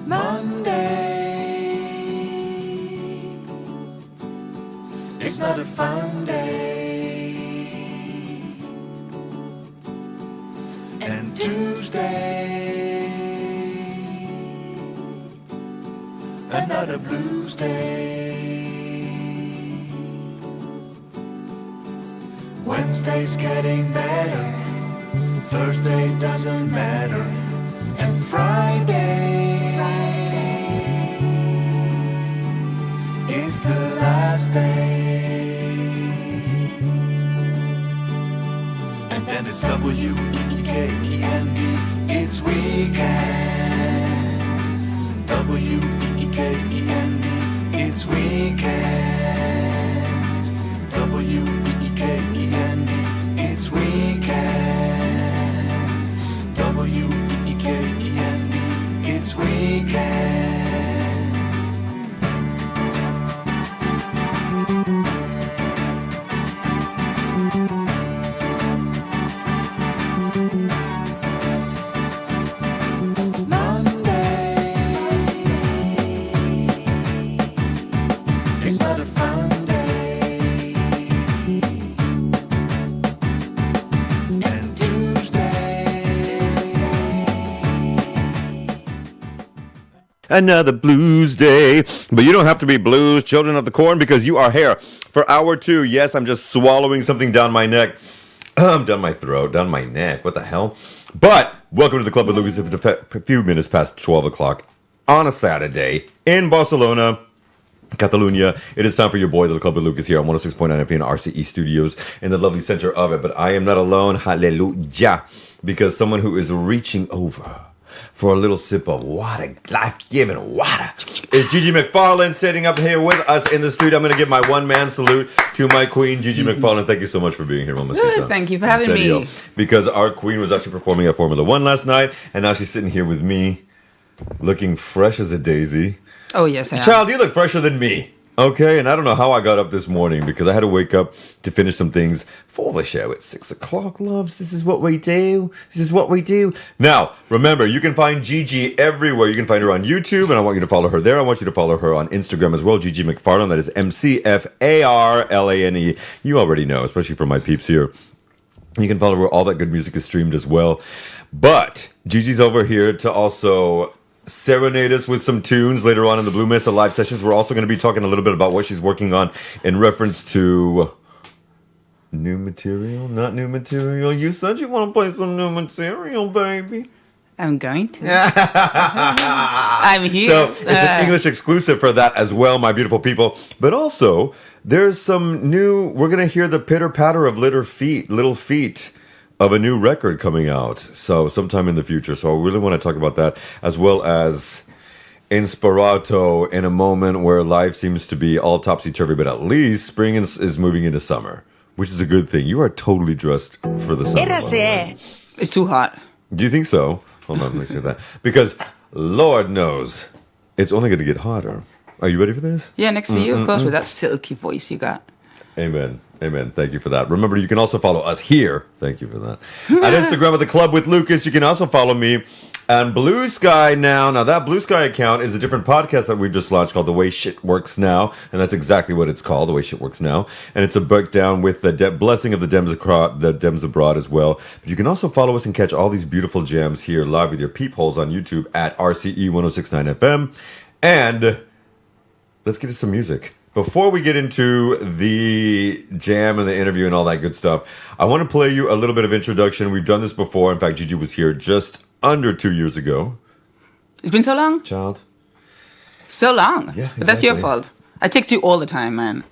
Monday is not a fun day, and Tuesday another blues day. Wednesday's getting better, Thursday doesn't matter, and Friday is the last day. And then it's W-E-E-K-E-N-D, it's weekend. W-E-E-K-E-N-D, it's weekend. W-E-E-K-E-N-D, it's weekend. W-E-E-K-E-N-D, it's weekend. Another blues day. But you don't have to be blues, children of the corn, because you are here for hour 2. Yes, I'm just swallowing something down my neck. Down my throat, down my neck. What the hell? But welcome to the Club with Lucas. It's a few minutes past 12 o'clock on a Saturday in Barcelona, Catalonia. It is time for your boy, the Club with Lucas, here on 106.9 FM RCE Studios in the lovely center of it. But I am not alone. Hallelujah. Because someone who is reaching over for a little sip of water, life-giving water, is Gigi Macfarlane sitting up here with us in the studio. I'm going to give my one-man salute to my queen, Gigi Macfarlane. Thank you so much for being here, Mamacita. Thank you for having me. Because our queen was actually performing at Formula One last night, and now she's sitting here with me, looking fresh as a daisy. Oh, yes, I am. Child, you look fresher than me. Okay, and I don't know how I got up this morning because I had to wake up to finish some things for the show at 6 o'clock, loves. This is what we do. This is what we do. Now, remember, you can find Gigi everywhere. You can find her on YouTube, and I want you to follow her there. I want you to follow her on Instagram as well, Gigi Macfarlane. That is MCFARLANE. You already know, especially for my peeps here. You can follow her. All that good music is streamed as well. But Gigi's over here to also serenade us with some tunes later on in the Blue Mesa live sessions. We're also going to be talking a little bit about what she's working on in reference to new material, not new material. You said you want to play some new material, baby. I'm going to. I'm here. So it's an English exclusive for that as well, my beautiful people. But also, there's some new, we're going to hear the pitter-patter of little feet of a new record coming out, so sometime in the future. So I really want to talk about that, as well as Inspirato in a moment where life seems to be all topsy-turvy, but at least spring is moving into summer, which is a good thing. You are totally dressed for the summer. It's too hot. Do you think so? Hold on, let me say that. Because Lord knows, it's only going to get hotter. Are you ready for this? Yeah, next to you, of course, with that silky voice you got. Amen. Amen. Thank you for that. Remember, you can also follow us here. Thank you for that. At Instagram at the Club with Lucas. You can also follow me on Blue Sky now. Now, that Blue Sky account is a different podcast that we've just launched called The Way Shit Works Now. And that's exactly what it's called, The Way Shit Works Now. And it's a breakdown with the blessing of the Dems abroad as well. But you can also follow us and catch all these beautiful jams here live with your peepholes on YouTube at RCE 106.9 FM. And let's get to some music. Before we get into the jam and the interview and all that good stuff, I want to play you a little bit of introduction. We've done this before. In fact, Gigi was here just under 2 years ago. It's been so long? Child. So long? Yeah, exactly. But that's your fault. I text you all the time, man.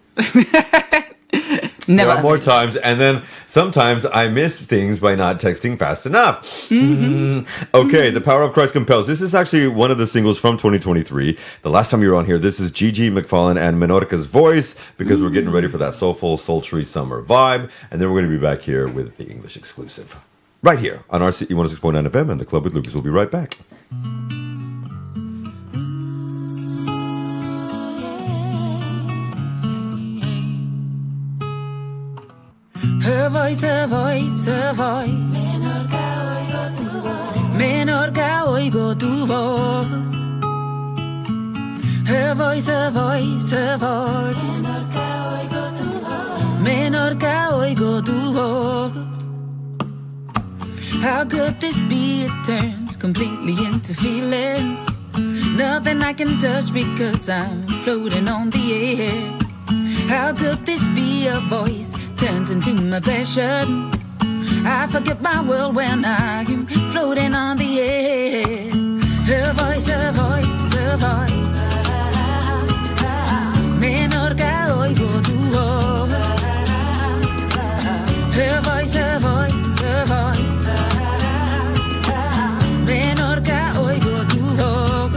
Never. There are more times, and then sometimes I miss things by not texting fast enough. Okay, The Power of Christ Compels. This is actually one of the singles from 2023. The last time you were on here, this is Gigi Macfarlane and Menorca's voice, because we're getting ready for that soulful, sultry summer vibe, and then we're going to be back here with the English exclusive. Right here on RCE 106.9 FM and the Club with Lucas. We'll be right back. Her voice, her voice, her voice. Menorca, oigo tu voz. Her voice, her voice, her voice. Menorca oigo tu voz. How could this be? It turns completely into feelings. Nothing I can touch because I'm floating on the air. How could this be? A voice turns into my passion. I forget my world when I am floating on the air. Her voice, her voice, her voice. Menorca oigo tu voz. Her voice, her voice, her voice. Menorca oigo tu voz.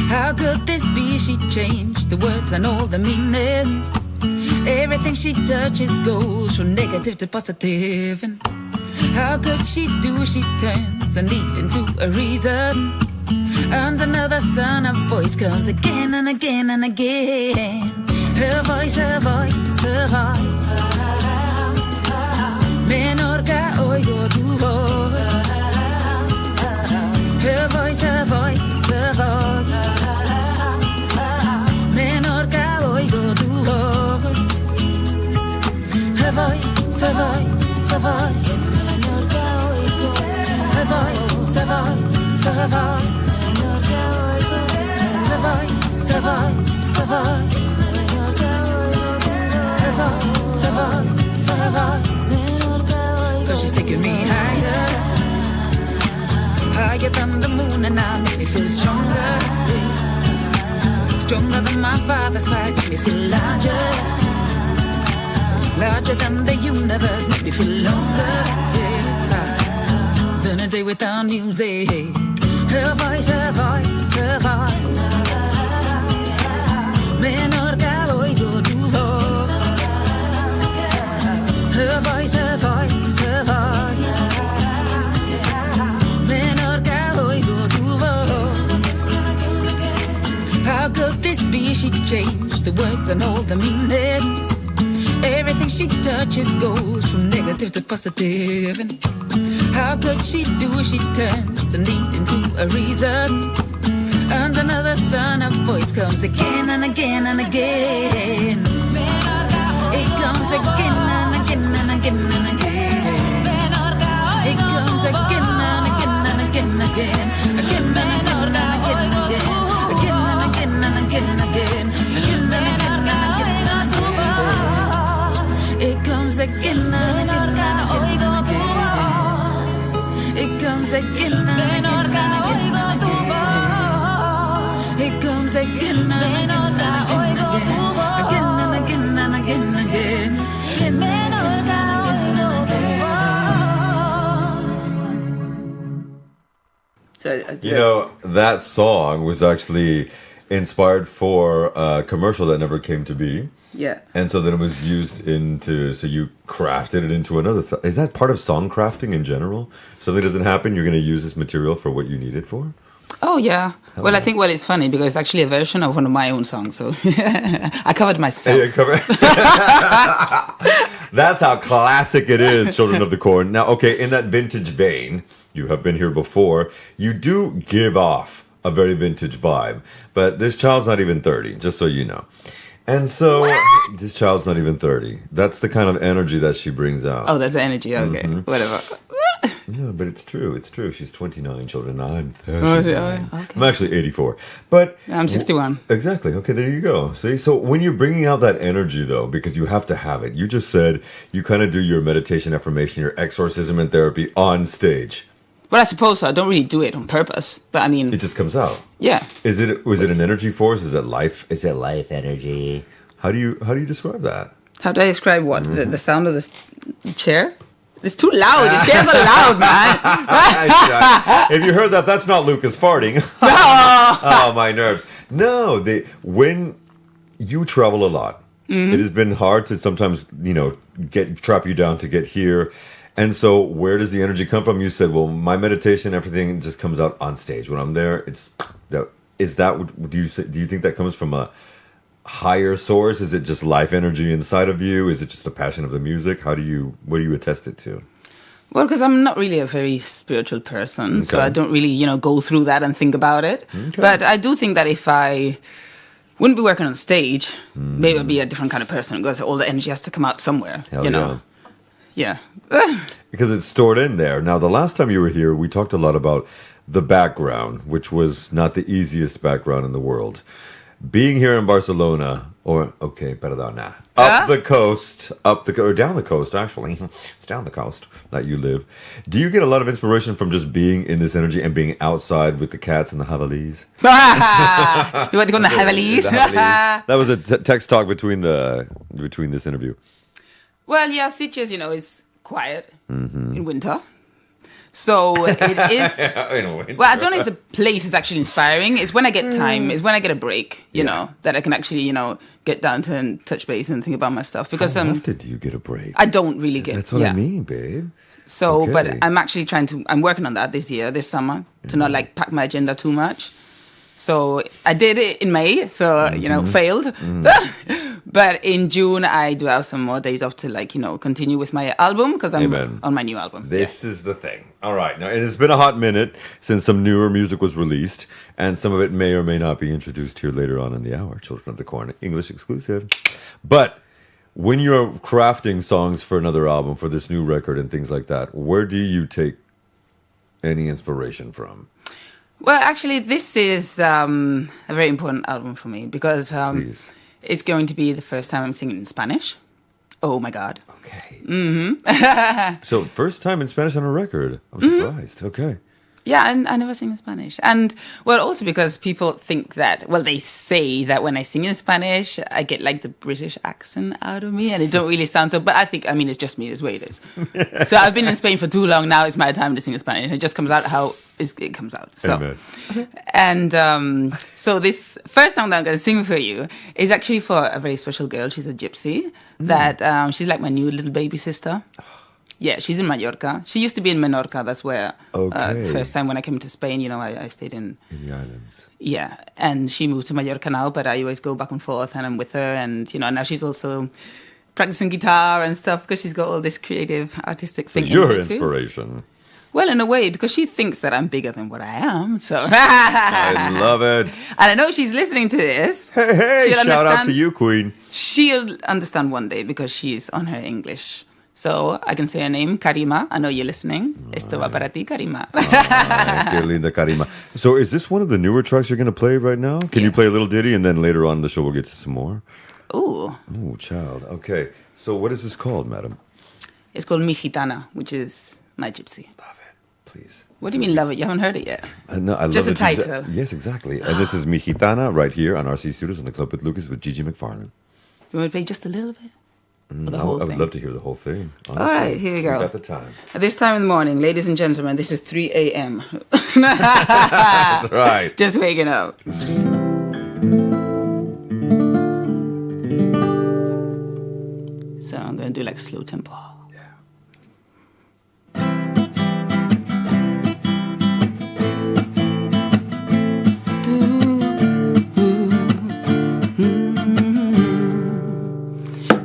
How could this be? She changed the words and all the meanings. Everything she touches goes from negative to positive. And how could she do? She turns a need into a reason. Under another sun, her voice comes again and again and again. Her voice, her voice, her voice. Menorca oigo tu voz. Her voice, her voice, her voice. Menorca oigo tu voz. Her voice, her voice, her voice. Menorca oigo. Her voice, her voice, her voice. Menorca oigo. Her voice, her voice, her voice. Menorca oigo. Her voice, her voice, her voice. Menorca oigo. 'Cause she's taking me higher, higher than the moon, and now make me feel stronger, stronger than my father's fight. Make me feel larger, larger than the universe. Make me feel longer, yes, than a day without music. Her voice, her voice, her voice. Menorca oigo tu voz. Her voice, her voice, her voice. Menorca oigo tu voz. How could this be? She changed the words and all the meanings. Everything she touches goes from negative to positive. And how could she do? She turns the need into a reason. And another sun, her voice comes again and again and again. It comes again and again and again and again. It comes again and again and again and again. Again and again and again and again. Again and again and again and again. Again and again and again and again. It comes again and again and again and again. It comes again and again and again and again. It comes again and again and again. Again and again and again and again. Again and again and again. So, You know, that song was actually inspired for a commercial that never came to be. yeah. And so then it was used into, so you crafted it into another. Is that part of song crafting in general? Something doesn't happen, you're going to use this material for what you need it for? Oh, yeah. Well, I think it's funny because it's actually a version of one of my own songs. So I covered myself. Yeah, That's how classic it is, Children of the Corn. Now, okay, in that vintage vein, you have been here before. You do give off a very vintage vibe. But this child's not even 30, just so you know. And so, this child's not even 30. That's the kind of energy that she brings out. Oh, that's the energy. Okay. Whatever. Yeah, but it's true. It's true. She's 29, children. I'm 30. Oh, yeah, okay. I'm actually 84. But I'm 61. Exactly. Okay, there you go. See, so when you're bringing out that energy, though, because you have to have it, you just said you kind of do your meditation, affirmation, your exorcism and therapy on stage. Well, I suppose so. I don't really do it on purpose. But I mean, It just comes out. yeah. Was it an energy force? Is it life? Is it life energy? How do you describe that? How do I describe what? The sound of the chair? It's too loud. The chairs are loud, man. If you heard that, that's not Lucas farting. Oh, my nerves. No, when you travel a lot, it has been hard to sometimes, trap you down to get here. And so where does the energy come from? You said, well, my meditation, everything just comes out on stage. When I'm there, do you think that comes from a higher source? Is it just life energy inside of you? Is it just the passion of the music? What do you attest it to? Well, because I'm not really a very spiritual person, so Okay. I don't really, go through that and think about it. Okay. But I do think that if I wouldn't be working on stage, maybe I'd be a different kind of person because all the energy has to come out somewhere, Hell you know? Yeah. Because it's stored in there. Now, the last time you were here, we talked a lot about the background, which was not the easiest background in the world. Being here in Barcelona, perdona, up the coast, or down the coast, actually. It's down the coast that you live. Do you get a lot of inspiration from just being in this energy and being outside with the cats and the javalis? You want to go on the Heavilies? The javalis. That was a text talk between this interview. Well, yeah, Sitges, is quiet in winter. So it is. Well, I don't know if the place is actually inspiring. It's when I get time, it's when I get a break, you know, that I can actually, get down to and touch base and think about my stuff. Because How often do you get a break? I don't really get. That's what I mean, babe. So, Okay. but I'm actually I'm working on that this summer, to not pack my agenda too much. So I did it in May, so, failed. But in June, I do have some more days off to continue with my album because I'm Amen. on my new album. This is the thing. All right. Now, it has been a hot minute since some newer music was released, and some of it may or may not be introduced here later on in the hour. Children of the Corn, English exclusive. But when you're crafting songs for another album, for this new record and things like that, where do you take any inspiration from? Well, actually, this is a very important album for me because Please. it's going to be the first time I'm singing in Spanish. Oh, my God. Okay. So, first time in Spanish on a record. I'm surprised. Okay. Yeah, and I never sing in Spanish. And, well, also because people think that, they say that when I sing in Spanish, I get, the British accent out of me, and it don't really sound so, but it's just me, it's the way it is. So I've been in Spain for too long, now it's my time to sing in Spanish. It just comes out how it comes out. So, Amen. and so this first song that I'm going to sing for you is actually for a very special girl. She's a gypsy that she's like my new little baby sister. Yeah, she's in Mallorca. She used to be in Menorca. That's where first time when I came to Spain, I stayed in the islands. Yeah, and she moved to Mallorca now, but I always go back and forth, and I'm with her. And now she's also practicing guitar and stuff because she's got all this creative, artistic So thing. you're her in her too. inspiration. Well, in a way, because she thinks that I'm bigger than what I am. So I love it. And I know she's listening to this. Hey, She'll shout out understand- to you, Queen. She'll understand one day because she's on her English. So I can say her name, Karima. I know you're listening. Esto va para ti, Karima. Ay, qué linda, Karima. So is this one of the newer tracks you're going to play right now? Can you play a little ditty and then later on in the show we'll get to some more? Ooh. Oh, child. Okay. So what is this called, madam? It's called Mi Gitana, which is my gypsy. Love it. Please. What do you mean love it? You haven't heard it yet? No, I Just love the it. title. Yes, exactly. And this is Mi Gitana right here on RC Studios in the Club with Lucas with Gigi Macfarlane. Do you want to play just a little bit? Or the I whole would thing? love to hear the whole thing. Honestly. All right, here we go. We got the time. At this time in the morning, ladies and gentlemen, this is 3 a.m. That's right. Just waking up. So I'm going to do slow tempo.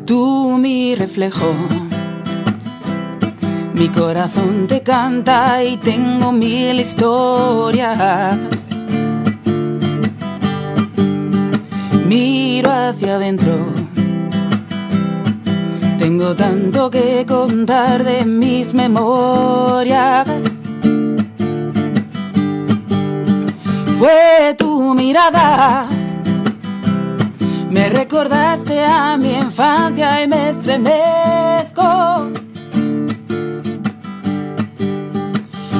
Tú, mi reflejo, mi corazón te canta y tengo 1000 historias. Miro hacia adentro, tengo tanto que contar de mis memorias. Fue tu mirada, me recordaste a mi infancia y me estremezco.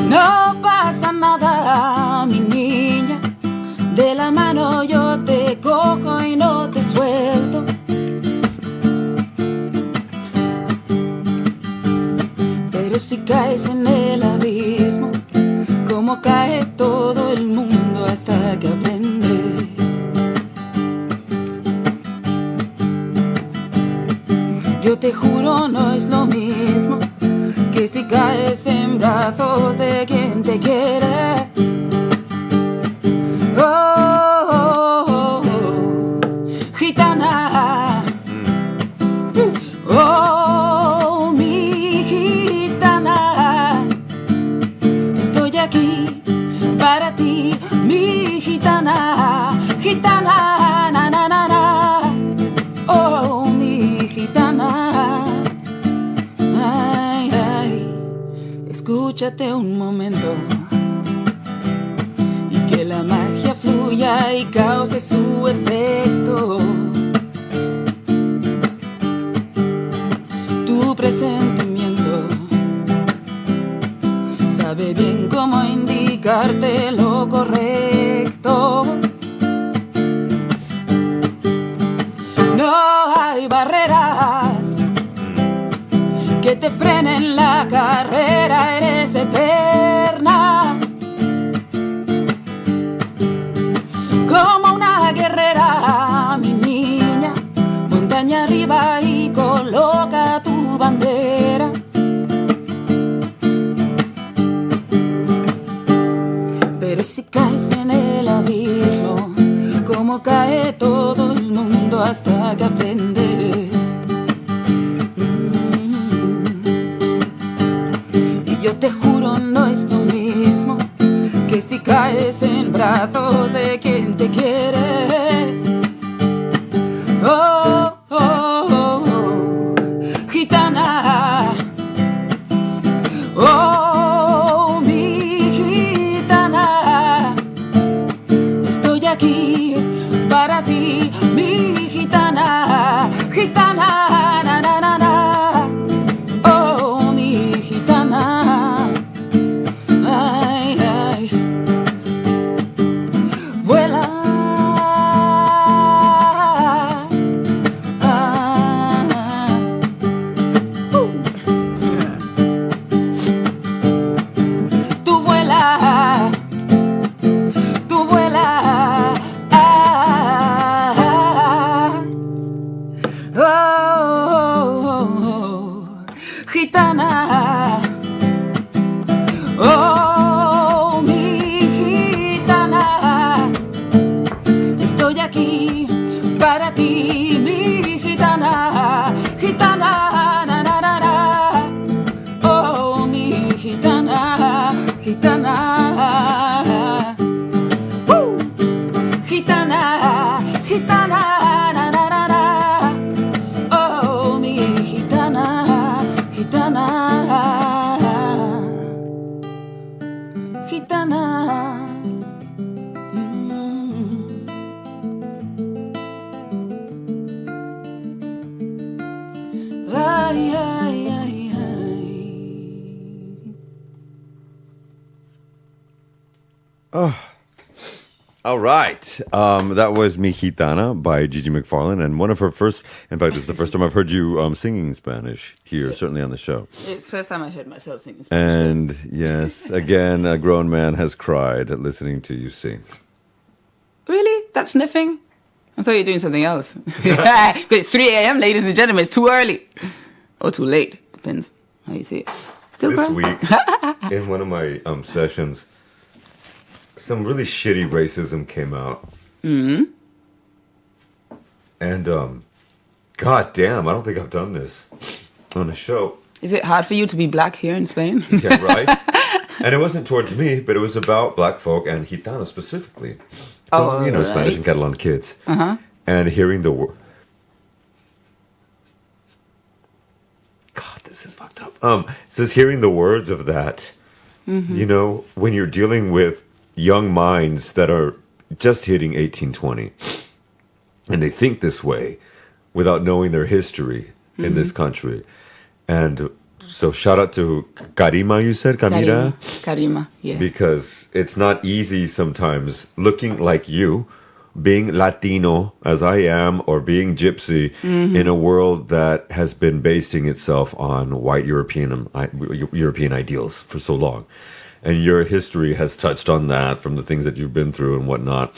No pasa nada, mi niña, de la mano yo te cojo y no te suelto. Pero si caes en el abismo, como cae todo el mundo hasta que aprende. Yo te juro no es lo mismo que si caes en brazos de quien te quiere. Oh, oh, oh, oh, gitana. Oh, mi gitana. escúchate un momento y que la magia fluya y cause su efecto. Tu presentimiento sabe bien cómo indicarte lo correcto. No hay barreras que te frenen la carrera, eres eterna. Como una guerrera, mi niña, montaña arriba y coloca tu bandera. Pero si caes en el abismo, como cae todo el mundo hasta que aprende. Y yo te juro no es lo mismo que si caes en brazos de quien te quiere. Oh, oh, oh, oh, gitana. Oh, mi gitana. Estoy aquí para ti, mi gitana. Gitana, na, na, na, na. Oh, mi gitana. Ay, ay. Vuela. Tú vuela. Tú vuela. Oh, oh, oh, gitana. Oh, mi gitana. Estoy aquí para ti, mi gitana. Gitana, na, na, na, na. Oh, mi gitana. Gitana. Gitana. Gitana, na, na, na, na. Oh, mi gitana. Gitana. Gitana. Ay, ay, ay, ay. All right. That was Mi Gitana by Gigi Macfarlane, and one of her first, in fact, it's the first time I've heard you singing in Spanish here, certainly on the show. It's the first time I heard myself sing in Spanish. And yes, again, a grown man has cried at listening to you sing. Really? That's sniffing? I thought you were doing something else. Because it's 3 a.m., ladies and gentlemen. It's too early. Or too late. Depends how you see it. Still This crying? week, in one of my sessions, some really shitty racism came out. Mm-hmm. And, god damn, I don't think I've done this on a show. Is it hard for you to be black here in Spain? Yeah, right? And it wasn't towards me, but it was about black folk and Gitana specifically. Oh, you know, right. Spanish and Catalan kids. Uh-huh. And hearing the word. God, this is fucked up. It says hearing the words of that, you know, when you're dealing with young minds that are just hitting 18, 20, and they think this way without knowing their history in this country. And so shout out to Karima, you said? Kamira? Karima, yeah. Because it's not easy sometimes looking like you, being Latino as I am, or being Gypsy in a world that has been basing itself on white European ideals for so long. And your history has touched on that from the things that you've been through and whatnot.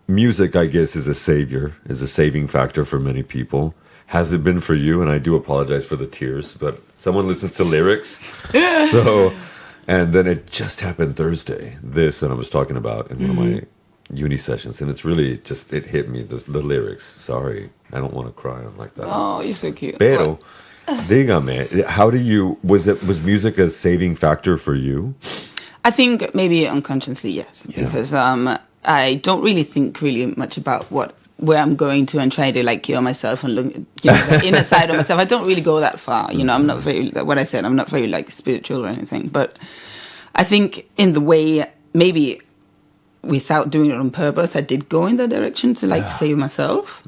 Music, I guess, is a savior, is a saving factor for many people. Has it been for you? And I do apologize for the tears, but someone listens to lyrics. So, and then it just happened Thursday, this, and I was talking about in one of my uni sessions, and it's really just, it hit me, the lyrics. Sorry, I don't want to cry on like that. Oh, you're so cute. Pero, dígame, how do you, was music a saving factor for you? I think maybe unconsciously, yes. Yeah. Because I don't really think really much about what where I'm going to and try to like cure myself and look, the inner side of myself. I don't really go that far. I'm not very, what I said, I'm not very like spiritual or anything. But I think in the way, maybe without doing it on purpose, I did go in that direction to like save myself.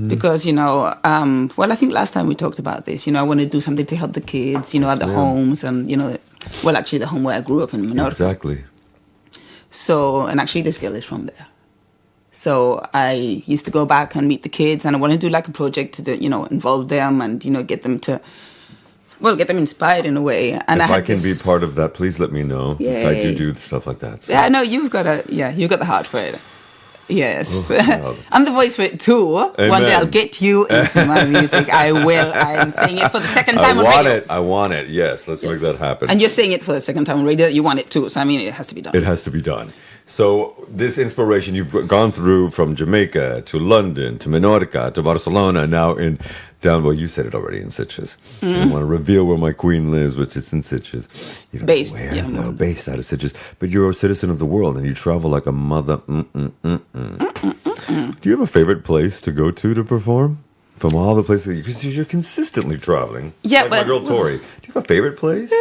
Because, I think last time we talked about this, I want to do something to help the kids, at the homes and, actually the home where I grew up in Menorca. Exactly. So, and actually this girl is from there. So I used to go back and meet the kids, and I want to do like a project to, involve them and, get them to, get them inspired in a way. And if I can be part of that, please let me know. Because I do stuff like that. So. Yeah, I know you've got the heart for it. Yes. Oh, I'm the voice for it too. Amen. One day I'll get you into my music. I will. I'm saying it for the second time on radio. I want it. Yes, let's make that happen. And you're saying it for the second time on radio. You want it too. So, it has to be done. It has to be done. So this inspiration, you've gone through from Jamaica to London to Menorca to Barcelona, now you said it already, in Sitges. I don't want to reveal where my queen lives, which is in Sitges. You don't based, know where, though, based out of Sitges. But you're a citizen of the world, and you travel like a mother. Do you have a favorite place to go to perform? From all the places, because you're consistently traveling. Yeah, like my girl Tori. Do you have a favorite place?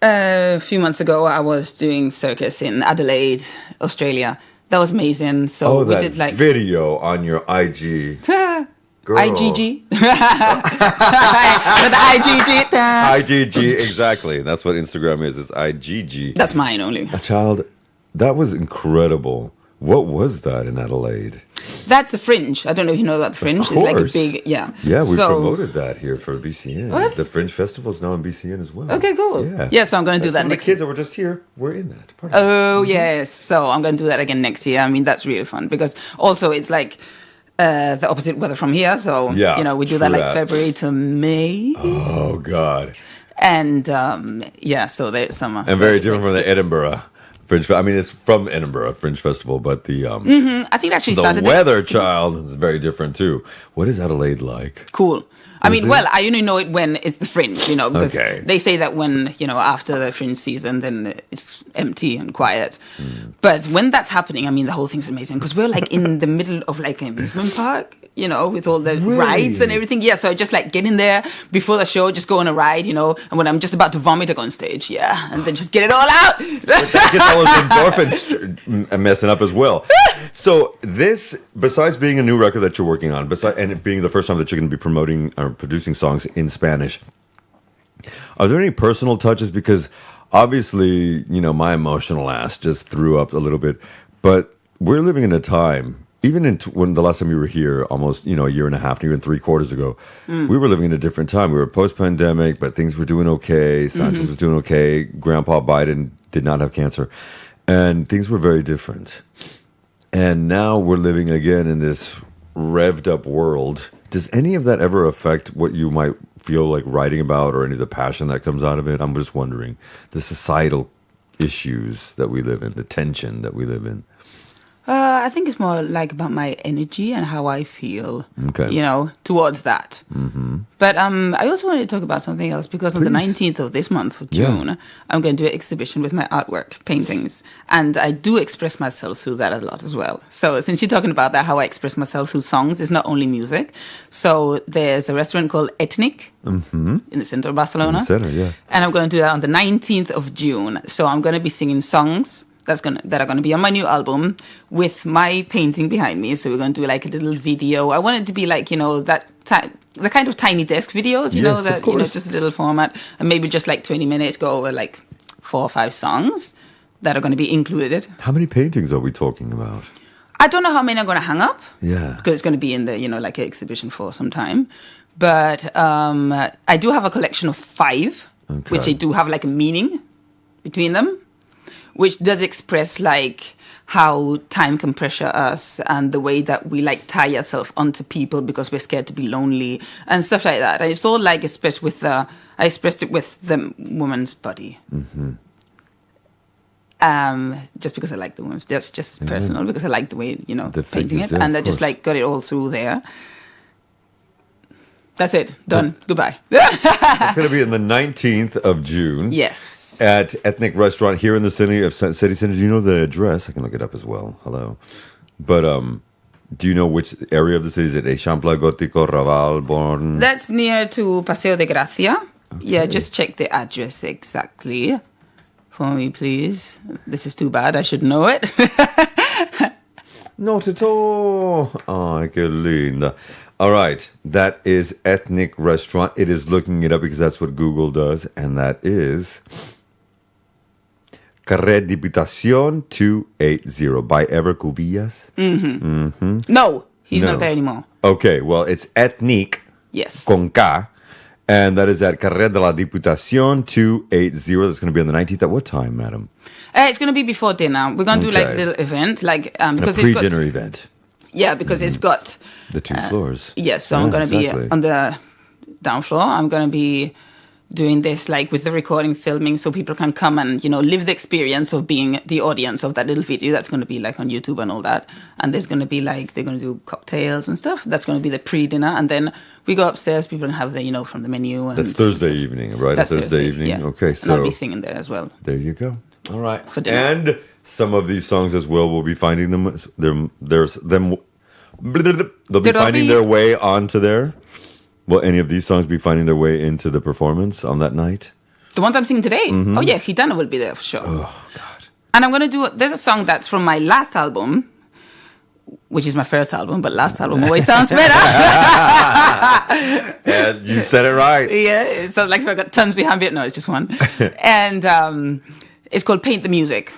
A few months ago, I was doing circus in Adelaide, Australia. That was amazing. So we did like video on your IG. Girl. IGG. The IGG. IGG, exactly. That's what Instagram is. It's IGG. That's mine only. A child, that was incredible. What was that in Adelaide? That's the Fringe. I don't know if you know about the Fringe. It's like a big, Yeah, we promoted that here for BCN. What? The Fringe Festival is now in BCN as well. Okay, cool. Yeah, so I'm going to do that next year. The kids that were just here were in that. Yes. So I'm going to do that again next year. That's really fun because also it's like the opposite weather from here. So, we do that like February to May. Oh, God. And, so there's summer. And very different from the Edinburgh Fringe. It's from Edinburgh Fringe Festival, but the I think actually the weather, child, is very different too. What is Adelaide like? Cool. I only know it when it's the Fringe, because they say that when, after the Fringe season, then it's empty and quiet. But when that's happening, the whole thing's amazing because we're like in the middle of like an amusement park, with all the rides and everything. Yeah, so I just like get in there before the show, just go on a ride, and when I'm just about to vomit, I go on stage, and then just get it all out. Get all those endorphins messing up as well. So this, besides being a new record that you're working on, and it being the first time that you're going to be promoting or producing songs in Spanish, are there any personal touches? Because obviously, my emotional ass just threw up a little bit, but we're living in a time, even when the last time you were here, almost, a year and a half, even 3 quarters ago, we were living in a different time. We were post-pandemic, but things were doing okay. Sanchez was doing okay. Grandpa Biden did not have cancer. And things were very different. And now we're living again in this revved up world. Does any of that ever affect what you might feel like writing about or any of the passion that comes out of it? I'm just wondering, the societal issues that we live in, the tension that we live in. I think it's more like about my energy and how I feel, towards that. But I also wanted to talk about something else because on the 19th of this month of June, I'm going to do an exhibition with my artwork, paintings. And I do express myself through that a lot as well. So since you're talking about that, how I express myself through songs is not only music. So there's a restaurant called Ethnic in the center of Barcelona. In the center, yeah. And I'm going to do that on the 19th of June. So I'm going to be singing songs that are going to be on my new album with my painting behind me. So we're going to do like a little video. I want it to be like, the kind of tiny desk videos, just a little format, and maybe just like 20 minutes go over like 4 or 5 songs that are going to be included. How many paintings are we talking about? I don't know how many I'm going to hang up. Yeah. Because it's going to be in the, like an exhibition for some time. But I do have a collection of 5, which I do have like a meaning between them, which does express like how time can pressure us and the way that we like tie ourselves onto people because we're scared to be lonely and stuff like that. And it's all like expressed with I expressed it with the woman's body. Just because I like the woman. That's just personal because I like the way, the painting figures, it. And I just like got it all through there. That's it. Done. Goodbye. It's going to be on the 19th of June. Yes. At Ethnic Restaurant here in the city of City Center. Do you know the address? I can look it up as well. Hello. But do you know which area of the city is it? Eixample, Gótico, Raval, Born? That's near to Paseo de Gracia. Yeah, just check the address exactly for me, please. This is too bad. I should know it. Not at all. Ay, qué linda. All right, that is Ethnic Restaurant. It is looking it up because that's what Google does, and that is Carré Diputación 280 by Ever Cubillas. No, he's No. not there anymore. Okay, well, it's Ethnic Yes. con K, and that is at Carré de la Diputación 280. That's going to be on the 19th. At what time, madam? It's going to be before dinner. We're going to do like a Okay. little event, like A because it's got, pre-dinner event. yeah, because it's got The 2 floors. yes. So I'm Yeah, going to exactly. be on the down floor. I'm going to be doing this like with the recording, filming, so people can come and live the experience of being the audience of that little video. That's going to be like on YouTube and all that. And there's going to be like they're going to do cocktails and stuff. That's going to be the pre-dinner, and then we go upstairs. People can have the from the menu. And That's Thursday evening, right? That's Thursday evening. Yeah. Okay, and I'll so be singing there as well. there you go. All right. For dinner. And some of these songs as well, we'll be finding them. There's them. They'll be finding their way onto there. Will any of these songs be finding their way into the performance on that night? The ones I'm singing today. Oh yeah, Gitana will be there for sure. Oh God. And I'm gonna do. There's a song that's from my last album, which is my first album, but last album always sounds better. Yeah, you said it right. Yeah, it sounds like I've got tons behind it. No, it's just one. And it's called Paint the Music.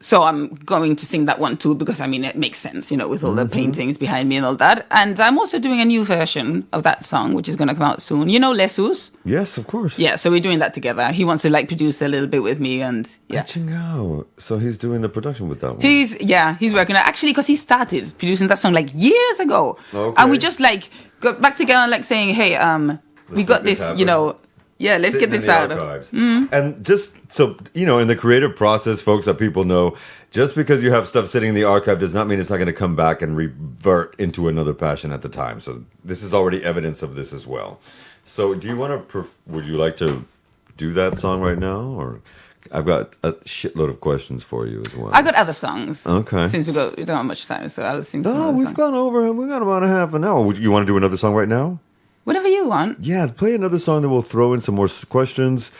So I'm going to sing that one too because, it makes sense, with all the paintings behind me and all that. And I'm also doing a new version of that song, which is going to come out soon. Lesus? Yes, of course. Yeah, so we're doing that together. He wants to produce a little bit with me and yeah. Let you know. So he's doing the production with that one. He's working on it. Actually, because he started producing that song years ago. Okay. And we just got back together and saying, hey, we got make this this, happen. yeah, let's Sitting get this in the out. archives. And just so in the creative process, folks, that people know, just because you have stuff sitting in the archive does not mean it's not going to come back and revert into another passion at the time. So this is already evidence of this as well. So do you want to would you like to do that song right now, or I've got a shitload of questions for you as well. I got other songs. Okay. Since we don't have much time, so I'll sing some Oh, other we've songs. gone over. We got about a half an hour. You want to do another song right now? Whatever you want. Yeah, play another song that we'll throw in some more questions.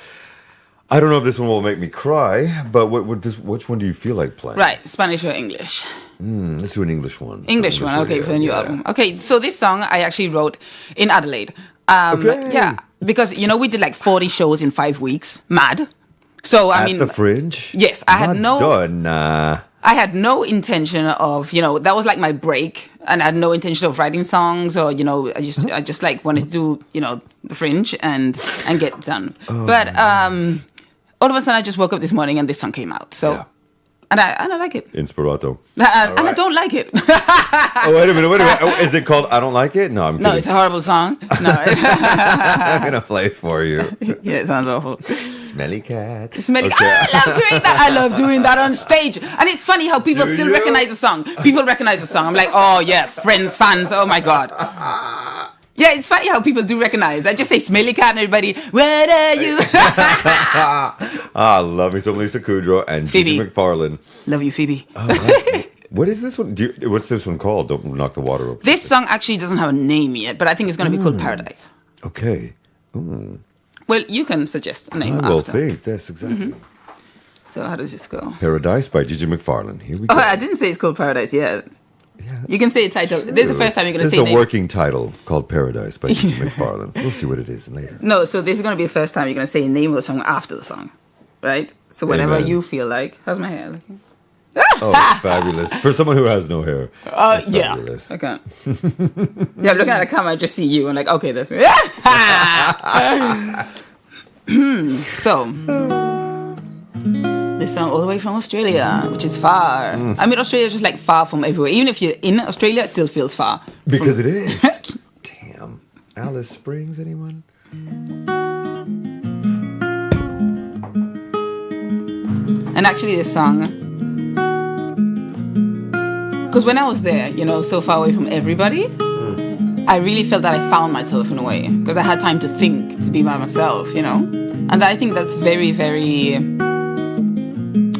I don't know if this one will make me cry, but which one do you feel like playing? Right, Spanish or English? Let's do an English one. English one, okay, for the new yeah. album. Okay, so this song I actually wrote in Adelaide. Okay. Yeah, because, we did 40 shows in 5 weeks. Mad. So, At the Fringe? Yes, I had Madonna. I had no intention of, that was my break, and I had no intention of writing songs or, I just wanted to do, the Fringe and get done. But all of a sudden I just woke up this morning and this song came out. So, Yeah. and I like it. Inspirato. And I don't like it. Oh, wait a minute. Oh, is it called I Don't Like It? No, I'm kidding. No, it's a horrible song. No. I'm going to play it for you. Yeah, it sounds awful. Smelly cat. Smelly. Okay. I love doing that. I love doing that on stage. And it's funny how people Do still you? recognize the song. People recognize the song. I'm like, oh yeah, friends, fans. Oh my God. Yeah, it's funny how people do recognize. I just say smelly cat and everybody, what are you? Love me some Lisa Kudrow and Phoebe. Gigi Macfarlane. Love you, Phoebe. All right. What is this one? What's this one called? Don't knock the water over. This song actually doesn't have a name yet, but I think it's going to be called Paradise. Okay. Well, you can suggest a name I will after. think. That's exactly. So how does this go? Paradise by Gigi Macfarlane. Here we go. Oh, I didn't say it's called Paradise yet. Yeah. You can say a title. This is the first time you're going to This say is a name. working title called Paradise by Gigi Macfarlane. We'll see what it is later. No, so this is going to be the first time you're going to say the name of the song after the song. Right? So whatever Amen. you feel like. How's my hair looking? Oh, fabulous. For someone who has no hair. That's Yeah. fabulous. Okay. Yeah, I'm looking at the camera, I just see you and okay, this. So, this song all the way from Australia, which is far. Australia is just far from everywhere. Even if you're in Australia, it still feels far. Because it is. Damn. Alice Springs, anyone? And actually, this song, because when I was there, so far away from everybody, I really felt that I found myself in a way, because I had time to think, to be by myself, And I think that's very, very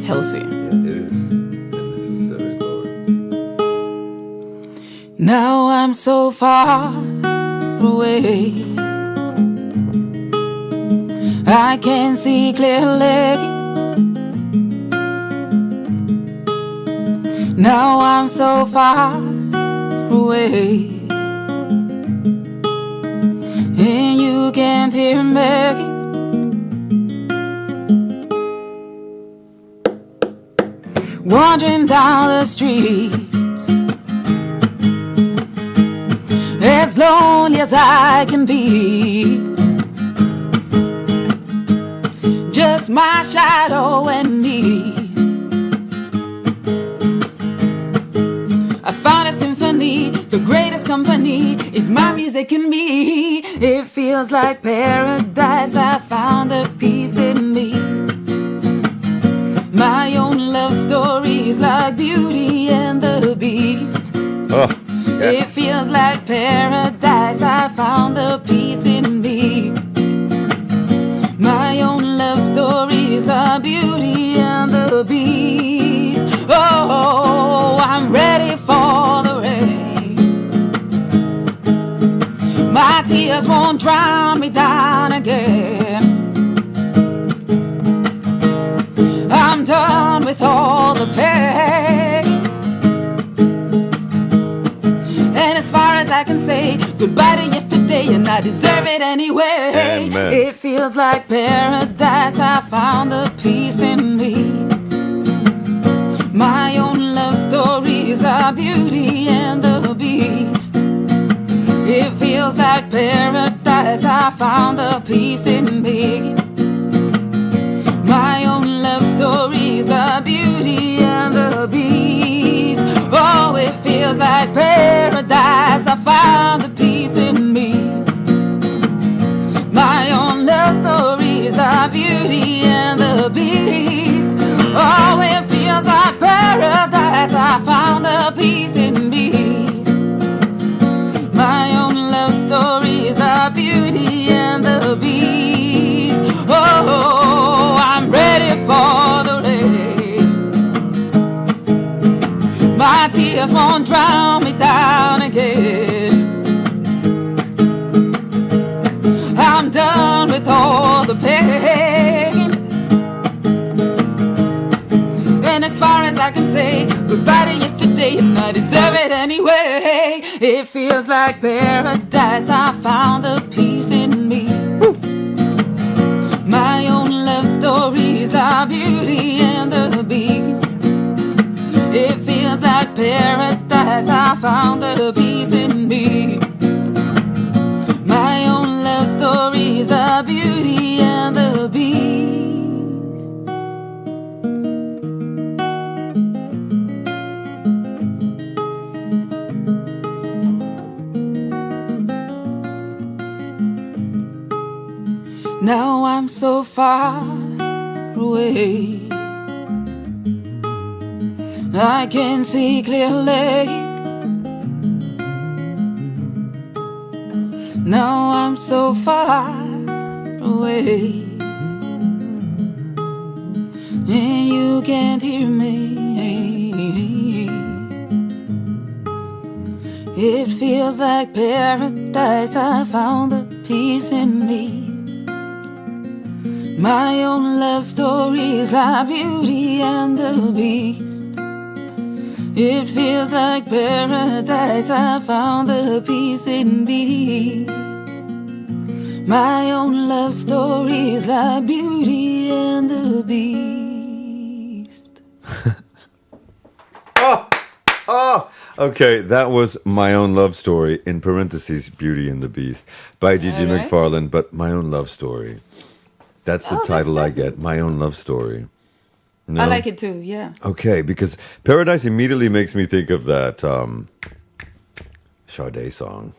healthy. Yeah, it is. And necessary, Lord. Now I'm so far away, I can see clearly. Now I'm so far away, and you can't hear me. Wandering down the streets, as lonely as I can be, just my shadow and me. I found a symphony, the greatest company is my music and me. It feels like paradise, I found the peace in me. My own love story is like Beauty and the Beast. Oh, yes. It feels like paradise, I found the peace in me. My own love story is like Beauty and the Beast. Oh, I'm ready for the rain. My tears won't drown me down again. I'm done with all the pain, and as far as I can say, goodbye to yesterday, and I deserve it anyway. Amen. It feels like paradise, I found the peace in me. My own love story is our Beauty and the Beast. It feels like paradise, I found the peace in me. My own love story is the Beauty and the Beast. Oh, it feels like paradise, I found the peace in me. My own love story is the Beauty and the Beast. Oh, it feels like paradise, I found the peace in me. My own love story is the Beauty and the Beast. Oh, I'm ready for the rain. My tears won't drown me down again. I'm done with all the pain, and as far as I can say, goodbye to yesterday, and I deserve it anyway. It feels like paradise, I found the peace in me. Woo. My own love story is our Beauty and the Beast. It feels like paradise, I found the peace in me. My own love story is our Beauty and the Beast. Now I'm so far away, I can see clearly. Now I'm so far away, and you can't hear me. It feels like paradise, I found the peace in me. My own love story is like Beauty and the Beast. It feels like paradise, I found the peace in me. My own love story is like Beauty and the Beast. Okay, that was My Own Love Story, in parentheses, Beauty and the Beast, by Gigi Macfarlane, but My Own Love Story. That's the title I get, My Own Love Story. No? I like it too, yeah. Okay, because Paradise immediately makes me think of that Sade song.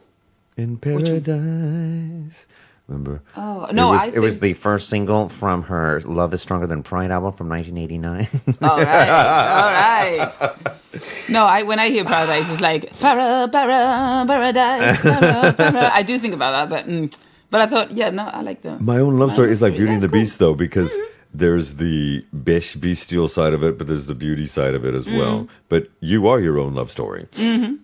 In Paradise. Remember? Oh, no, It was the first single from her Love is Stronger Than Pride album from 1989. All right. No, when I hear Paradise, it's like, paradise, para. I do think about that, but I thought, yeah, no, I like the... My Own Love Story is like Beauty and the That's cool. Beast, though, because there's the bestial side of it, but there's the beauty side of it as well. But you are your own love story. Mm-hmm.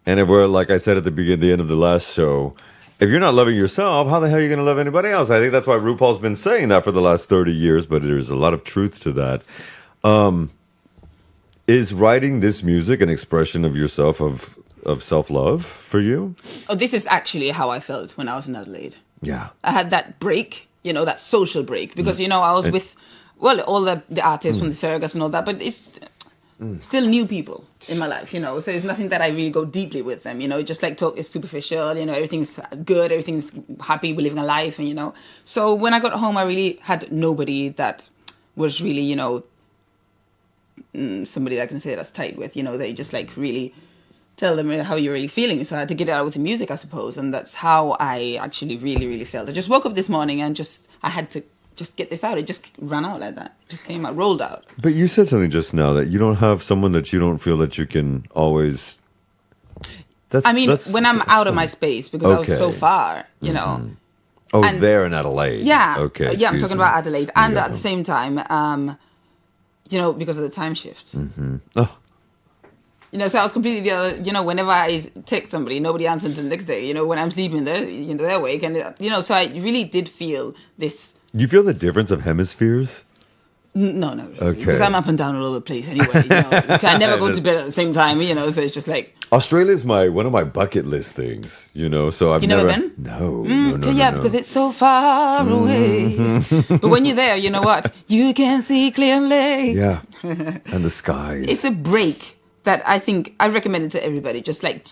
And if we're, like I said at the end of the last show, if you're not loving yourself, how the hell are you going to love anybody else? I think that's why RuPaul's been saying that for the last 30 years, but there's a lot of truth to that. Is writing this music an expression of yourself, of self-love for you? Oh, this is actually how I felt when I was in Adelaide. Yeah. I had that break, that social break, because, I was with, all the artists from the circus and all that, but it's still new people in my life, so it's nothing that I really go deeply with them, just like talk is superficial, everything's good, everything's happy, we're living a life, and, so when I got home, I really had nobody that was really, somebody that I can say that's tight with, they just like really tell them how you're really feeling. So I had to get it out with the music, I suppose. And that's how I actually really, really felt. I just woke up this morning and I had to just get this out. It just ran out like that. It just came out, rolled out. But you said something just now that you don't have someone that you don't feel that you can always... when I'm out of my space, because I was so far, Oh, and there in Adelaide. Yeah. Okay. Yeah, I'm talking about Adelaide. And at the same time, because of the time shift. Mm-hmm. Oh. So I was completely the other, whenever I text somebody, nobody answers until the next day, when I'm sleeping, they're awake. And, so I really did feel this. You feel the difference of hemispheres? No, not really. Okay. Because I'm up and down all over the place anyway. I never go to bed at the same time, so it's just like. Australia's one of my bucket list things, so I've never been? No, no. Because it's so far away. But when you're there, you know what? You can see clearly. Yeah. And the skies. It's a break that I think I recommend it to everybody. Just like,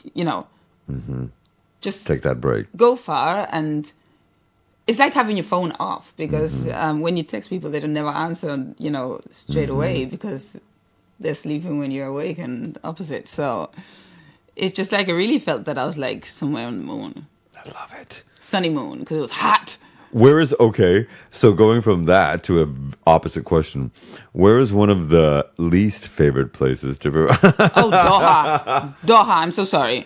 just take that break. Go far, and it's like having your phone off, because when you text people, they don't never answer, straight away, because they're sleeping when you're awake and opposite. So it's just like I really felt that I was like somewhere on the moon. I love it. Sunny moon, because it was hot. So going from that to an opposite question, where is one of the least favorite places to be? Doha. Doha, I'm so sorry.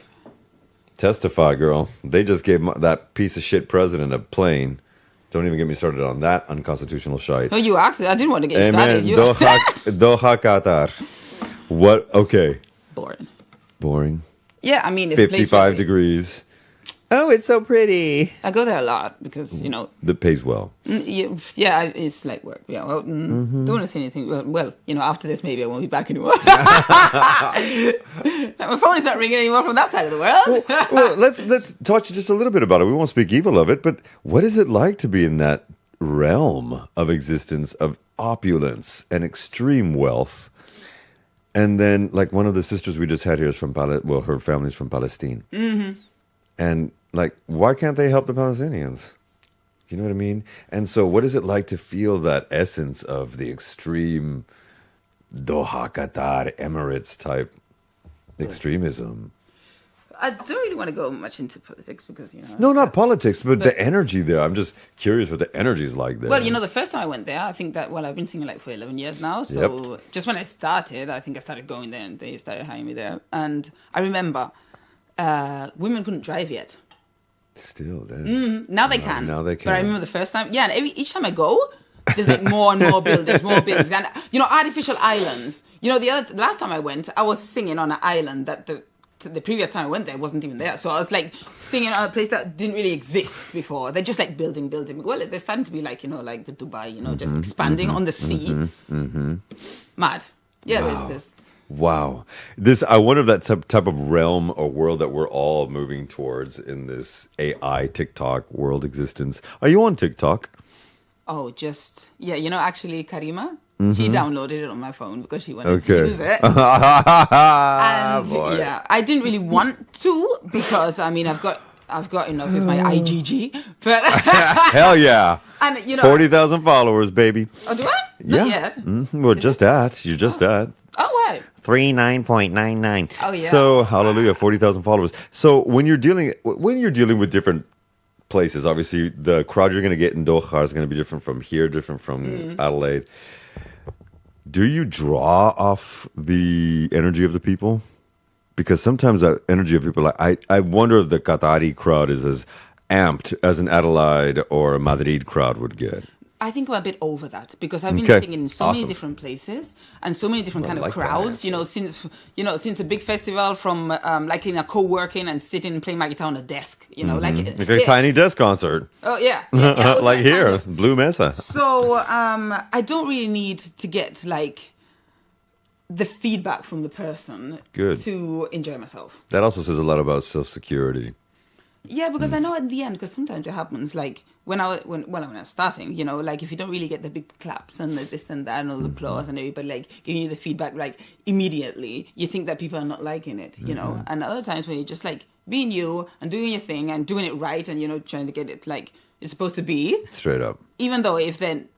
Testify, girl. They just gave that piece of shit president a plane. Don't even get me started on that unconstitutional shite. Oh, you asked it. I didn't want to get Amen. started. Doha, Qatar. What? Okay. Boring. Yeah, it's 55 degrees. Oh, it's so pretty. I go there a lot because, That pays well. Yeah, it's like work. Yeah, well, don't want to say anything. Well, after this, maybe I won't be back anymore. My phone is not ringing anymore from that side of the world. well, let's talk just a little bit about it. We won't speak evil of it, but what is it like to be in that realm of existence of opulence and extreme wealth? And then, like, one of the sisters we just had here is from her family's from Palestine. Mm-hmm. And, like, why can't they help the Palestinians? You know what I mean? And so what is it like to feel that essence of the extreme Doha, Qatar, Emirates type extremism? I don't really want to go much into politics because, No, not politics, but the energy there. I'm just curious what the energy is like there. Well, the first time I went there, I think that, I've been singing like for 11 years now. So just when I started, I think I started going there and they started hiring me there. And I remember women couldn't drive yet. Still, then. Now they can. Now they can. But I remember the first time, and each time I go, there's like more and more buildings, and artificial islands. The last time I went, I was singing on an island that the previous time I went there wasn't even there. So I was like singing on a place that didn't really exist before. They're just like building. Well, they're starting to be like like the Dubai, just expanding on the sea. Mad. Yeah, wow. there's. Wow. I wonder if that type of realm or world that we're all moving towards in this AI TikTok world existence. Are you on TikTok? Oh, actually Karima, she downloaded it on my phone because she wanted to use it. And I didn't really want to because I've got enough with my IGG. But hell yeah. And 40,000 followers, baby. Oh, do I? Yeah. Not yet. Mm-hmm. Well, you're just at. Oh, right. 39.99. Oh, yeah. So, hallelujah, 40,000 followers. So, when you're dealing with different places, obviously the crowd you're going to get in Doha is going to be different from here, different from Adelaide. Do you draw off the energy of the people? Because sometimes that energy of people, I wonder if the Qatari crowd is as amped as an Adelaide or a Madrid crowd would get. I think I'm a bit over that because I've been Okay. singing in so many Awesome. different places and so many different kind like of that crowds. Since a big festival, from like in a co-working and sitting and playing my guitar on a desk. Like a tiny desk concert, Oh yeah, yeah, it was like that here, kind of- Blue Mesa. So I don't really need to get like the feedback from the person Good. to enjoy myself. That also says a lot about self-security. Yeah, because I know at the end, because sometimes it happens, like when I was starting, like if you don't really get the big claps and the this and that and all the applause and everybody like giving you the feedback like immediately, you think that people are not liking it, and other times when you're just like being you and doing your thing and doing it right and trying to get it like it's supposed to be, Straight up. even though if then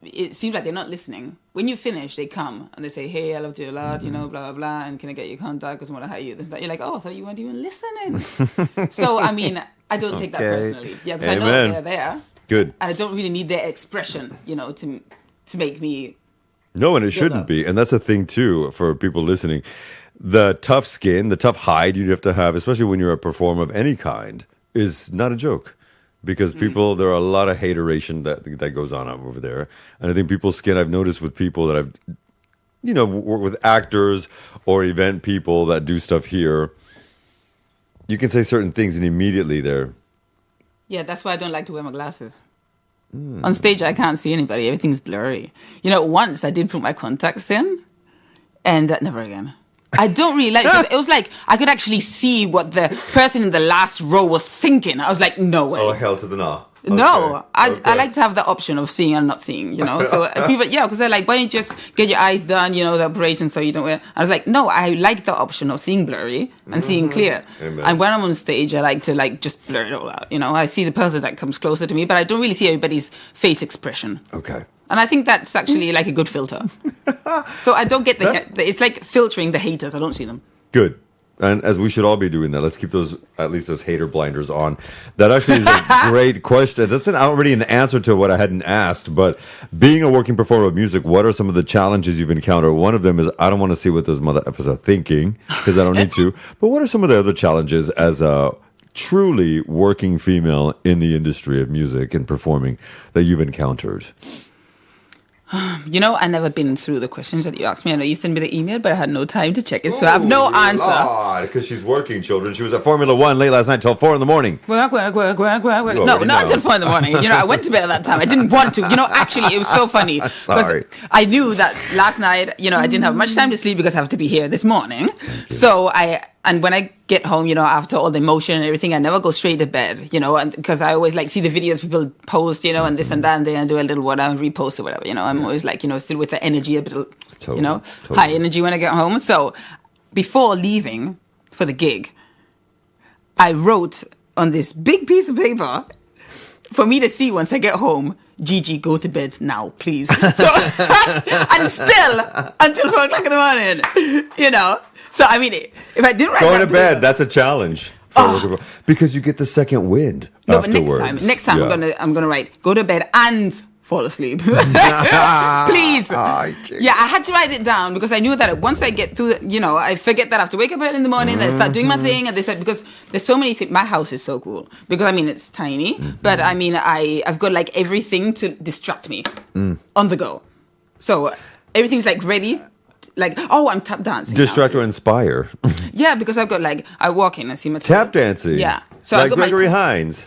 it seems like they're not listening. When you finish, they come and they say, "Hey, I loved you a lot, blah blah blah, and can I get your contact because I want to hire you?" This, that. You're like, "Oh, I thought you weren't even listening." So I mean, I don't take that Okay. personally. Yeah, because I know Amen. they're there, Good. and I don't really need their expression, to make me. No, and it shouldn't up. be. And that's a thing, too, for people listening. The tough skin, the tough hide you have to have, especially when you're a performer of any kind, is not a joke. Because people, there are a lot of hateration that goes on over there. And I think people's skin, I've noticed with people that I've, worked with actors or event people that do stuff here, you can say certain things and immediately they're, Yeah, that's why I don't like to wear my glasses. On stage, I can't see anybody. Everything's blurry. Once I did put my contacts in, and never again. I don't really like it. It was like I could actually see what the person in the last row was thinking. I was like, no way. oh, hell to the no. No, Okay. I like to have the option of seeing and not seeing, So people, because they're like, why don't you just get your eyes done, the operation, so you don't wear. I was like, no, I like the option of seeing blurry and seeing clear. Amen. And when I'm on stage, I like to just blur it all out. I see the person that comes closer to me, but I don't really see everybody's face expression. Okay. And I think that's actually like a good filter. So I don't get it's like filtering the haters. I don't see them. Good. And as we should all be doing that, let's keep at least those hater blinders on. That actually is a great question. That's already an answer to what I hadn't asked. But being a working performer of music, what are some of the challenges you've encountered? One of them is I don't want to see what those mother effers are thinking because I don't need to. But what are some of the other challenges as a truly working female in the industry of music and performing that you've encountered? I've never been through the questions that you asked me. I know you sent me the email, but I had no time to check it, so I have no answer. Because she's working, children. She was at Formula One late last night till 4 a.m. Work. No, already not know. until 4 a.m. I went to bed at that time. I didn't want to. Actually, it was so funny. Sorry. Because I knew that last night, I didn't have much time to sleep because I have to be here this morning. So and when I get home, after all the emotion and everything, I never go straight to bed, and because I always see the videos people post, and this and that, and then I do a little whatever, repost or whatever, I'm always still with the energy, a bit, Totally. high energy when I get home. So before leaving for the gig, I wrote on this big piece of paper for me to see once I get home, Gigi, go to bed now, please. So, and still until 4 o'clock in the morning, So, I mean, if I didn't write Going that to bed, paper- that's a challenge. Because you get the second wind No, but afterwards. next time Yeah. I'm gonna write, go to bed and fall asleep. Please. Yeah, I had to write it down because I knew that once I get through, I forget that I have to wake up early in the morning, then start doing my thing, and they said because there's so many things. My house is so cool because it's tiny, but I've got everything to distract me on the go. So everything's ready. I'm tap dancing. Distract now. or inspire. Yeah, because I've got I walk in and see my Tap dancing. Yeah. So like I've got my Gregory Hines.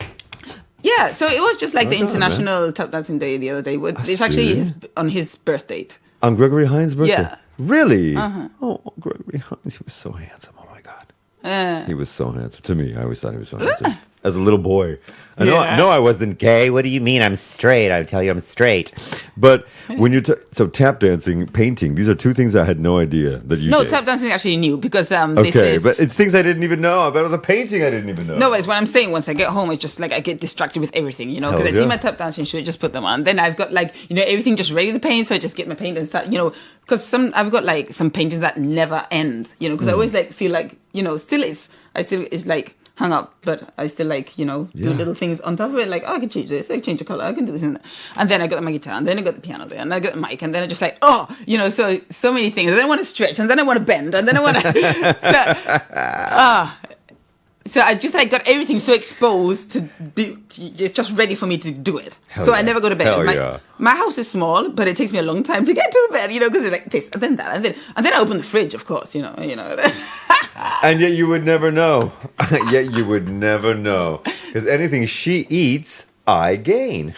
Yeah, so it was just the on, International Tap Dancing Day the other day. It's actually on his birth date. On Gregory Hines' birthday? Yeah. Really? Oh, Gregory Hines. He was so handsome. Oh, my God. He was so handsome. To me, I always thought he was so handsome. As a little boy. Yeah. No, I wasn't gay. Hey, what do you mean? I'm straight. I tell you, I'm straight. But when you so tap dancing, painting, these are two things I had no idea that you No, did. tap dancing is actually new because this Okay, is... but it's things I didn't even know. About the painting I didn't even know. No, it's what I'm saying. Once I get home, it's just I get distracted with everything, because Hell I see yeah. my tap dancing shoe, just put them on. Then I've got everything just ready to paint, so I just get my paint and start, because I've got some paintings that never end, because I always feel it's hung up, but I still do little things on top of it, I can change this, I can change the color, I can do this and that. And then I got my guitar, and then I got the piano there, and I got the mic, and then I just so many things. And then I want to stretch, and then I want to bend, and then I want to So I just got everything so exposed to be it's just ready for me to do it. Hell so yeah. I never go to bed. Hell yeah. My house is small, but it takes me a long time to get to the bed, because it's like this and then that and then I open the fridge, of course, And yet you would never know. Yet you would never know. Because anything she eats, I gain.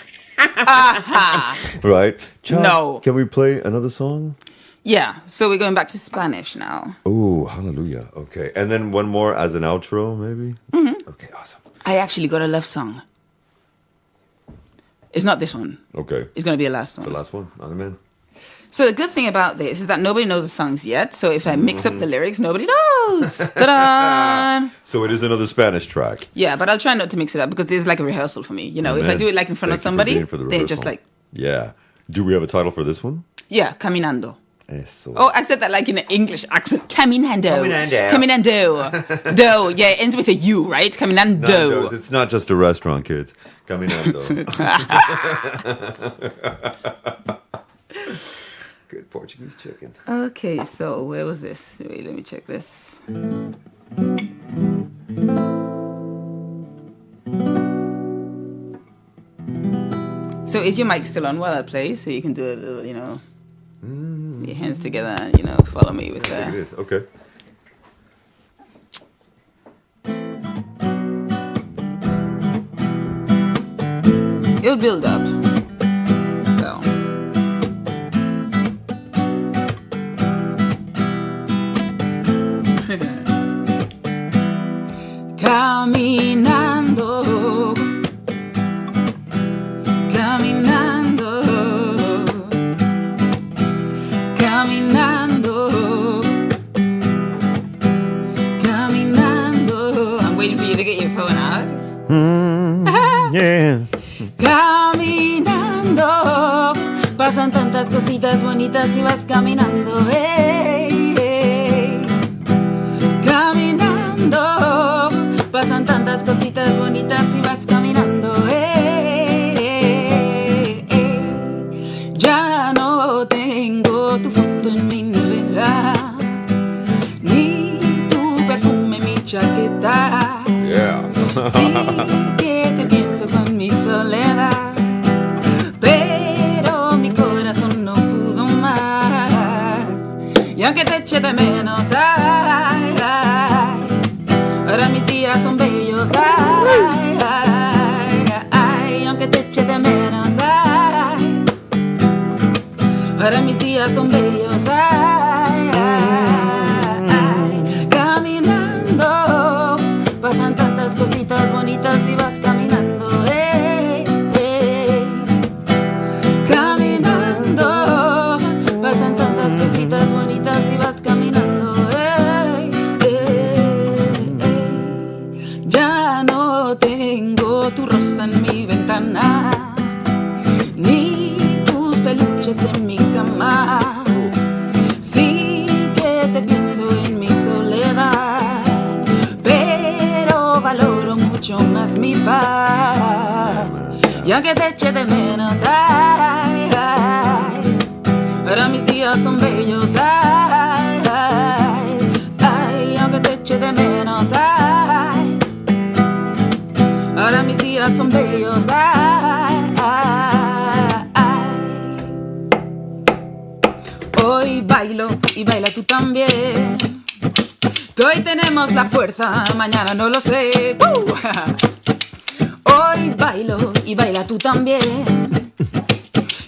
Right? Chuck, No. Can we play another song? Yeah, so we're going back to Spanish now. Oh, hallelujah. Okay. And then one more as an outro, maybe? Mm-hmm. Okay, awesome. I actually got a love song. It's not this one. Okay. It's going to be a last one. The last one. I'm in. So the good thing about this is that nobody knows the songs yet. So if I mix up the lyrics, nobody knows. Ta-da! So it is another Spanish track. Yeah, but I'll try not to mix it up because there's like a rehearsal for me. If I Amen. do it like in front of Thank you for somebody, being for the then just rehearsal. like, Yeah. Do we have a title for this one? yeah, caminando. Eso. Oh, I said that like in an English accent. Caminando. Caminando. Caminando. Do. Yeah, it ends with a U, right? Caminando. Nando's. It's not just a restaurant, kids. Caminando. Good Portuguese chicken. Okay, so where was this? Wait, let me check this. So is your mic still on while I play? So you can do a little, your hands together, follow me with I think it that. is. Okay. It'll build up. So. Caminando, caminando, caminando, caminando. I'm waiting for you to get your phone out. Yeah. Caminando, pasan tantas cositas bonitas y vas caminando, hey, hey. Caminando, pasan tantas cositas bonitas y vas caminando, hey, hey, hey. Ya no tengo tu foto en mi nevera, ni tu perfume en mi chaqueta. Yeah. Sí que te pienso con mi soledad, pero mi corazón no pudo más. Y aunque te eche de menos, ay, ay, ahora mis días son bellos, ay, ay, ay, aunque te eche de menos, ay, ahora mis días son bellos, ay, ay, ay, caminando, pasan tantas cositas bonitas y vas caminando, hey, hey. Caminando, pasan tantas cositas bonitas y vas caminando, hey, hey, hey. Ya no tengo tu rosa en mi ventana, ni tus peluches en mi cama. Sí que te pienso en mi soledad, pero valoro mucho más mi paz. Y aunque te eche de menos, ay, ay, ahora mis días son bellos, ay, ay, ay, aunque te eche de menos, ay, ahora mis días son bellos, ay, ay, ay. Hoy bailo y baila tú también, que hoy tenemos la fuerza, mañana no lo sé. Hoy bailo y baila tú también,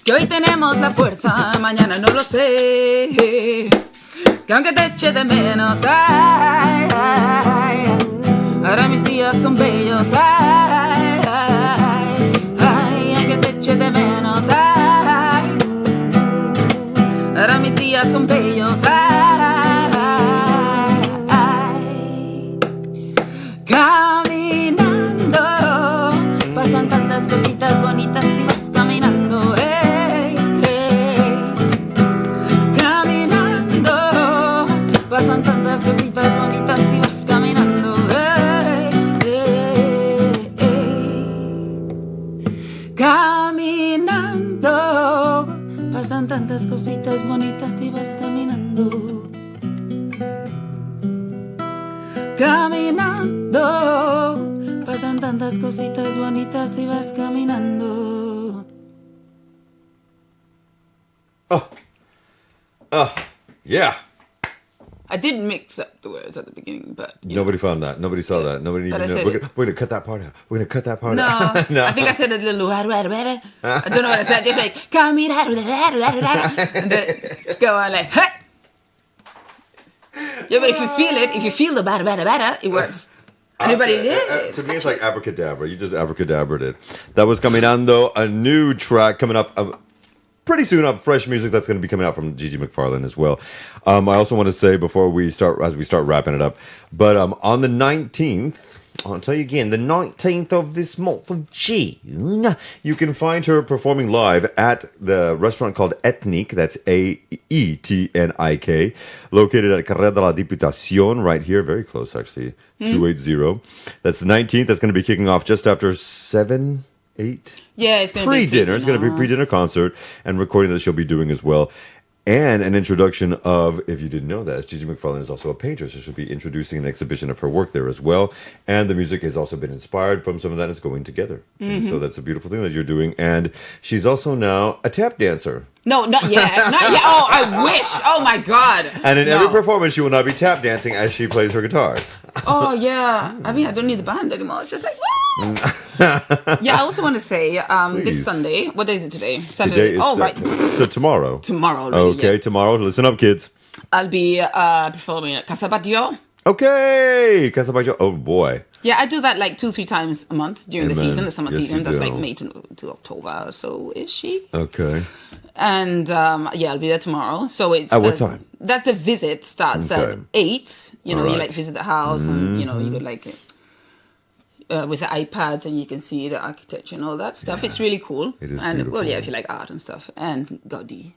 que hoy tenemos la fuerza, mañana no lo sé. Que aunque te eche de menos, ay, ay, ahora mis días son bellos, ay, ay, ay, aunque te eche de menos, ay, ahora mis días son bellos, ay, ay. Caminando, pasan tantas cositas bonitas y vas caminando, hey, hey. Caminando, pasan tantas cositas bonitas y vas caminando, hey, hey, hey. Caminando, pasan tantas cositas bonitas y vas caminando. caminando. Pasan tantas cositas bonitas y vas caminando. Yeah. I did mix up the words at the beginning, but Nobody found that. Nobody saw that. Nobody But I even said know. it. We're gonna cut that part out. We're gonna cut that part no, out. No. I think I said a little. I don't know what I said. Just like caminando, and then just go on like. Hey! Yeah, but if you feel the bada, it works. Anybody? To me, it's like abracadabra. You just abracadabraed it. That was Caminando, a new track coming up pretty soon. Up fresh music that's going to be coming out from Gigi Macfarlane as well. I also want to say before we start, as we start wrapping it up, but on the 19th. I'll tell you again, the 19th of this month of June, you can find her performing live at the restaurant called Ethnic, that's Aetnik, located at Carrera de la Diputación, right here, very close actually, 280. That's the 19th, that's going to be kicking off just after 7, 8? Yeah, it's going to be pre-dinner. It's going to be a pre-dinner concert and recording that she'll be doing as well. And an introduction of, if you didn't know that, Gigi Macfarlane is also a painter, so she'll be introducing an exhibition of her work there as well. And the music has also been inspired from some of that. It's going together. And so that's a beautiful thing that you're doing. And she's also now a tap dancer. No, not yet. Not yet. Oh, I wish. Oh, my God. And in every performance, she will now be tap dancing as she plays her guitar. Oh, yeah. I mean, I don't need the band anymore. It's just like, woo! Yeah, I also want to say, Please. this Sunday, what day is it today? Today Saturday. is right. So tomorrow. Tomorrow already, Okay, yeah. tomorrow. Listen up, kids. I'll be performing at Casa Patio. Okay. Casabajo. Oh, boy. Yeah, I do that like 2-3 times a month during the Amen. season, the summer Yes, season. you That's do. like May to October, so is she? Okay. And yeah, I'll be there tomorrow. So it's At what time? That's the visit starts Okay. at 8. You know, All you right. like visit the house, and you know, you could like with the iPads, and you can see the architecture and all that stuff. It's really cool. It is and beautiful. well, yeah, if you like art and stuff, and Gaudi.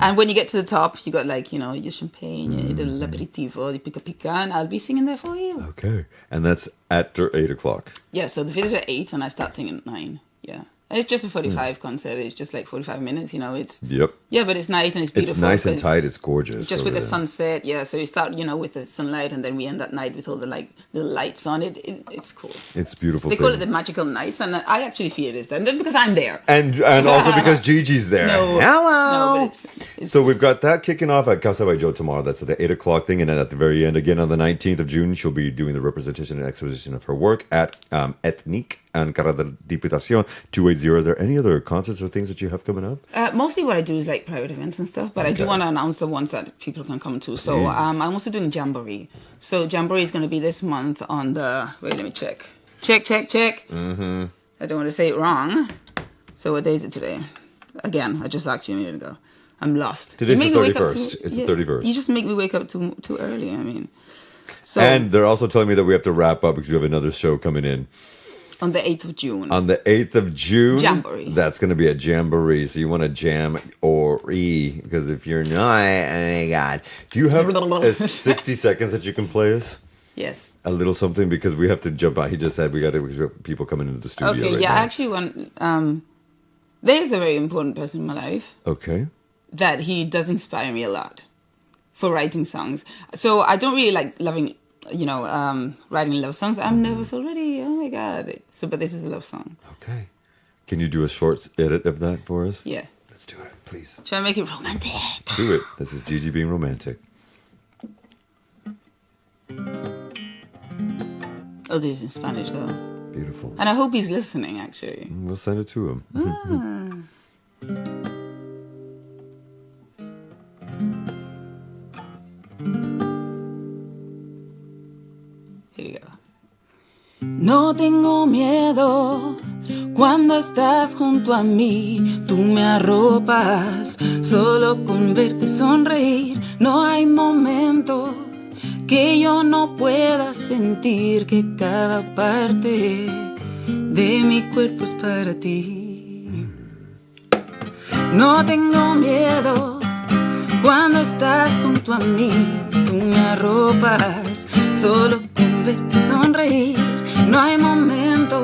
And when you get to the top, you got like, you know, your champagne, your little aperitivo, the pica pica, and I'll be singing there for you. Okay. And that's after 8 o'clock. Yeah, so the visit at 8 and I start singing at 9. Yeah. And it's just a 45 concert. It's just like 45 minutes, you know. It's Yep. yeah, but it's nice and it's beautiful. It's nice and 'cause tight. It's gorgeous. just with over the there. sunset, yeah. So you start, you know, with the sunlight, and then we end at night with all the like the lights on it. It's cool. It's beautiful. They call it the magical nights, and I actually feel it is, and because I'm there. and also because Gigi's there. No, Hello. no, but it's So we've got that kicking off at Casa by Joe tomorrow. That's at the 8 o'clock thing. And then at the very end, again on the 19th of June, she'll be doing the representation and exposition of her work at Ethnic and Carrera de la Diputación 280. Are there any other concerts or things that you have coming up? mostly what I do is like private events and stuff, but I do Okay. want to announce the ones that people can come to. So I'm also doing Jamboree. So Jamboree is going to be this month on the, wait, let me check. Check. Mm-hmm. I don't want to say it wrong. So what day is it today? Again, I just asked you a minute ago. I'm lost. Today's You the make me wake up 31st. too- It's the 31st. You just make me wake up too early, I mean. So And they're also telling me that we have to wrap up because we have another show coming in. on the 8th of June. On the 8th of June, Jamboree. That's going to be a jamboree. So you want to jam or because if you're not, oh my God. Do you have 60 seconds that you can play us? Yes. A little something because we have to jump out. He just said we got people coming into the studio. Okay, right yeah, now. I actually want, there's a very important person in my life Okay. that he does inspire me a lot for writing songs. So I don't really like writing love songs. I'm nervous already. Oh my God. So, but this is a love song. Okay. Can you do a short edit of that for us? Yeah. Let's do it, please. Try to make it romantic. Do it. This is Gigi being romantic. Oh, this is in Spanish though. Beautiful. And I hope he's listening actually. We'll send it to him. Here you go. No tengo miedo cuando estás junto a mí, tú me arropas, solo con verte sonreír. No hay momento que yo no pueda sentir que cada parte de mi cuerpo es para ti. No tengo miedo cuando estás junto a mí, tú me arropas, solo con verte sonreír. No hay momento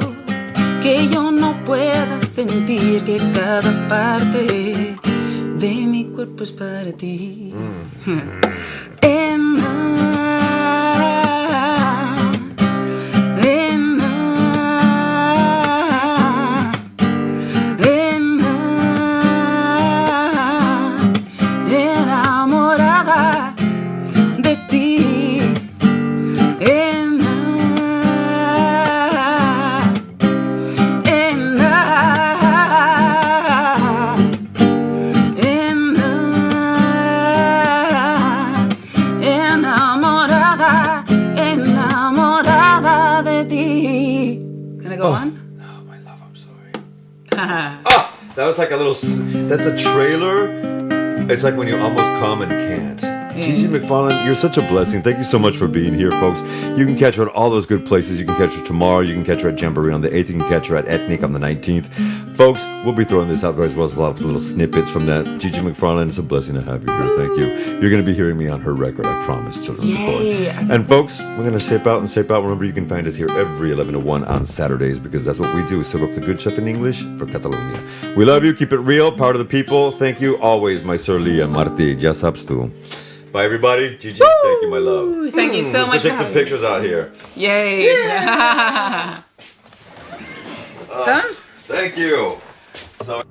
que yo no pueda sentir que cada parte de mi cuerpo es para ti. And was like a little. That's a trailer. It's like when you almost come and can't. Gigi Macfarlane, you're such a blessing. Thank you so much for being here, folks. You can catch her at all those good places. You can catch her tomorrow. You can catch her at Jamboree on the 8th. You can catch her at Ethnic on the 19th. Folks, we'll be throwing this out as well as a lot of little snippets from that. Gigi Macfarlane, it's a blessing to have you here. Thank you. You're going to be hearing me on her record, I promise. Children of the Corn. And folks, we're going to shape out and shape out. Remember, you can find us here every 11 to 1 on Saturdays because that's what we do. Serve up the good stuff in English for Catalonia. We love you. Keep it real. Power to the people. Thank you always, my Sir Leah Marti. Ya sabes tú. Bye, everybody. Gigi, thank you, my love. Thank you so much. Let's take some pictures out here. Yay. Done? Thank you. So.